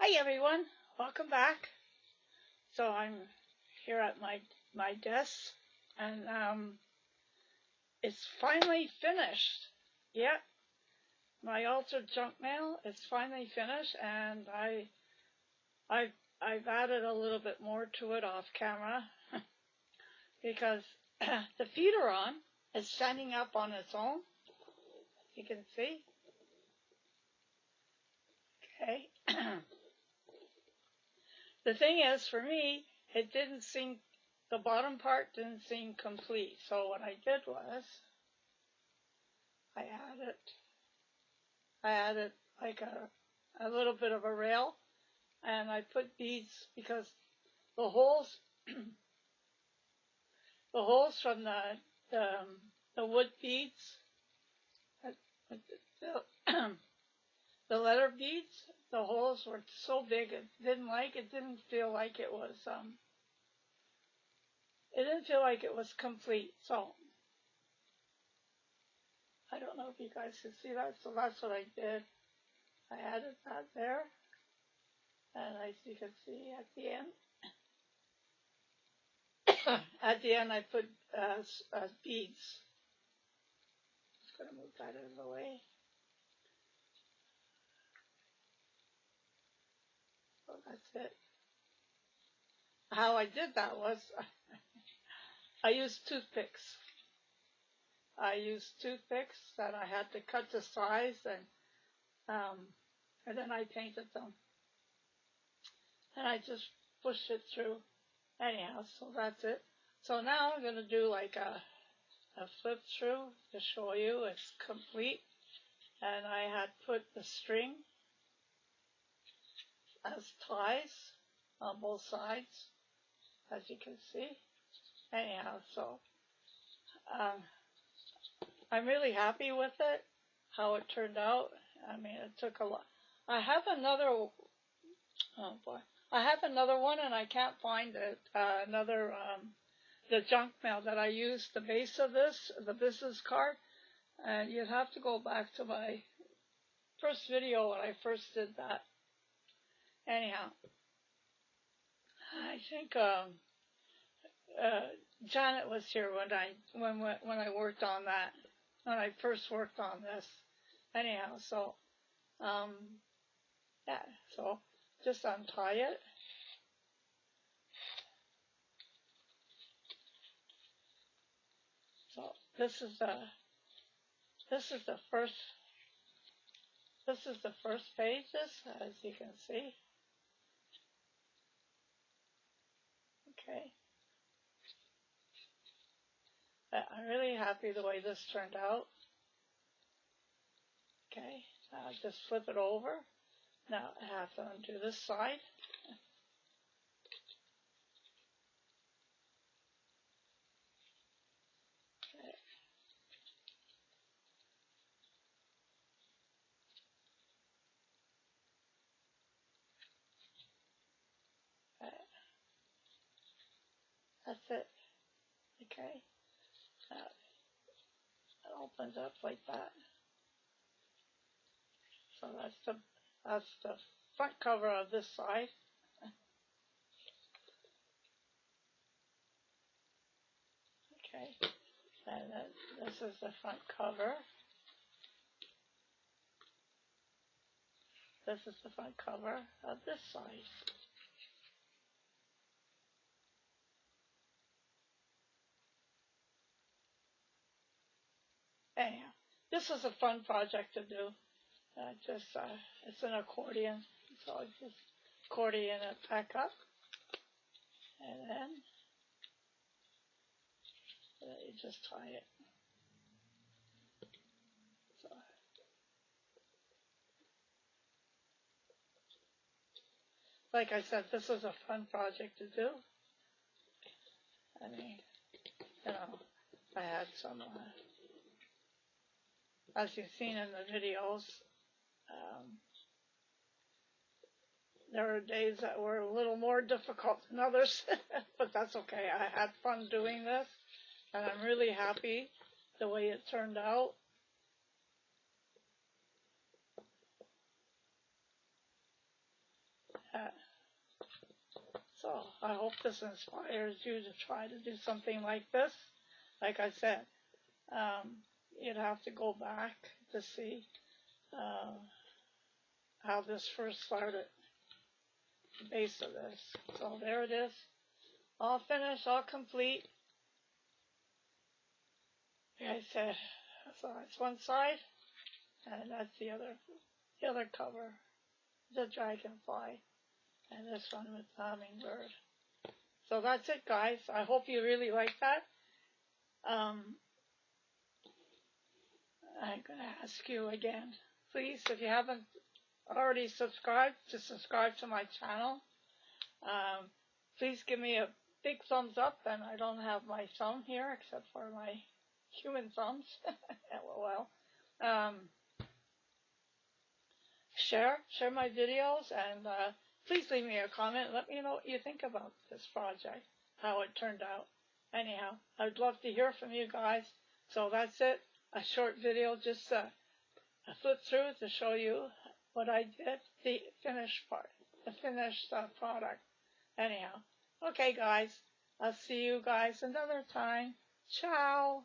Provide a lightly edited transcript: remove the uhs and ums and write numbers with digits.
Hi everyone, welcome back. So I'm here at my desk, and it's finally finished. Yeah, my altered junk mail is finally finished, and I've I've added a little bit more to it off camera because the feeder on is standing up on its own. You can see. Okay. The thing is, for me, it didn't seem, the bottom part didn't seem complete. So what I did was, I added like a little bit of a rail, and I put beads because the holes, the holes from the wood beads, the, the letter beads, the holes were so big it didn't feel like it was complete. So I don't know if you guys can see that. So that's what I did. I added that there, and as you can see at the end, I put beads. Just gonna move that out of the way. So that's it. How I did that was I used toothpicks. That I had to cut the size, and then I painted them, and I just pushed it through. Anyhow, so that's it. So now I'm gonna do like a flip through to show you it's complete. And I had put the string as ties on both sides, as you can see. Anyhow, so I'm really happy with it, how it turned out. I mean, it took a lot. I have another, oh boy, I have another one, and I can't find it. The junk mail that I used, the base of this, the business card, and you'd have to go back to my first video when I first did that. Anyhow, I think Janet was here when I worked on that, when I first worked on this. Anyhow, so yeah, so just untie it. So this is the first pages, as you can see. Okay. I'm really happy the way this turned out. Okay, just flip it over. Now I have to undo this side. Okay. That's it. Okay. It opens up like that. So that's the front cover of this side. Okay. And then this is the front cover. This is the front cover of this side. Anyhow, this is a fun project to do. It's an accordion, so I just accordion it back up, and then you just tie it. So, like I said, this is a fun project to do. I mean, I had some, as you've seen in the videos, there were days that were a little more difficult than others, but that's okay. I had fun doing this, and I'm really happy the way it turned out. that. So I hope this inspires you to try to do something like this. Like I said, you'd have to go back to see how this first started, the base of this. So there it is, all finished, all complete. Like I said, so that's one side, and that's the other cover, the dragonfly, and this one with the hummingbird. So that's it, guys. I hope you really like that. I'm going to ask you again, please, if you haven't already subscribed, to subscribe to my channel. Please give me a big thumbs up, and I don't have my thumb here except for my human thumbs. LOL. Share my videos, and please leave me a comment. Let me know what you think about this project, how it turned out. Anyhow, I'd love to hear from you guys. So that's it, a short video, just a flip through to show you what I did, the finished part, the finished product. Anyhow, okay guys, I'll see you guys another time. Ciao.